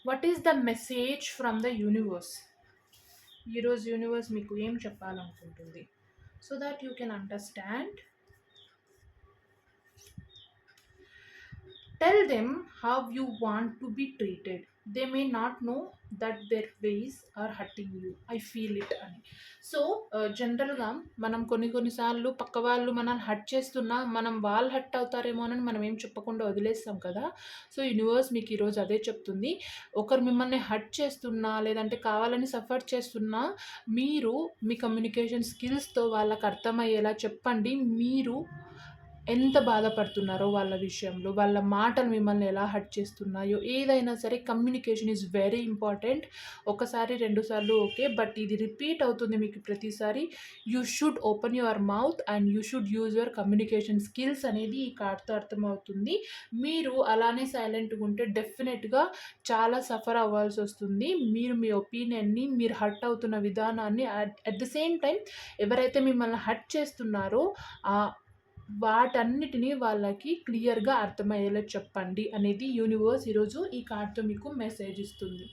What is the message from the universe? ఈరోజు universe మీకు ఏం చెప్పాలనుకుంటుంది? So that you can understand. Tell them how you want to be treated. They may not know that their ways are hurting you. I feel it అని. So జనరల్గా మనం కొన్నిసార్లు పక్క వాళ్ళు మనల్ని హర్ట్ చేస్తున్నా మనం వాళ్ళు హర్ట్ అవుతారేమో అని మనం ఏం చెప్పకుండా వదిలేస్తాం కదా. సో యూనివర్స్ మీకు ఈరోజు అదే చెప్తుంది. ఒకరు మిమ్మల్ని హర్ట్ చేస్తున్నా లేదంటే కావాలని సఫర్ చేస్తున్నా మీరు మీ కమ్యూనికేషన్ స్కిల్స్తో వాళ్ళకి అర్థమయ్యేలా చెప్పండి. మీరు ఎంత బాధపడుతున్నారో వాళ్ళ విషయంలో, వాళ్ళ మాటలు మిమ్మల్ని ఎలా హర్ట్ చేస్తున్నాయో, ఏదైనా సరే కమ్యూనికేషన్ ఈజ్ వెరీ ఇంపార్టెంట్. ఒకసారి 2 సార్లు ఓకే, బట్ ఇది రిపీట్ అవుతుంది మీకు ప్రతిసారి. You should open your mouth and you should use your communication skills అనేది ఈ కార్డ్‌తో అర్థమవుతుంది. మీరు అలానే సైలెంట్‌గా ఉంటే డెఫినెట్‌గా చాలా సఫర్ అవ్వాల్సొస్తుంది. మీరు మీ ఒపీనియన్‌ని, మీరు హర్ట్ అవుతున్న విధానాన్ని అట్ ద సేమ్ టైమ్ ఎవరైతే మిమ్మల్ని హర్ట్ చేస్తున్నారో వాటన్నిటిని వాళ్ళకి క్లియర్‌గా అర్థమయ్యేలా చెప్పండి అనేది యూనివర్స్ ఈరోజు ఈ కార్డ్‌తో మీకు మెసేజ్ ఇస్తుంది.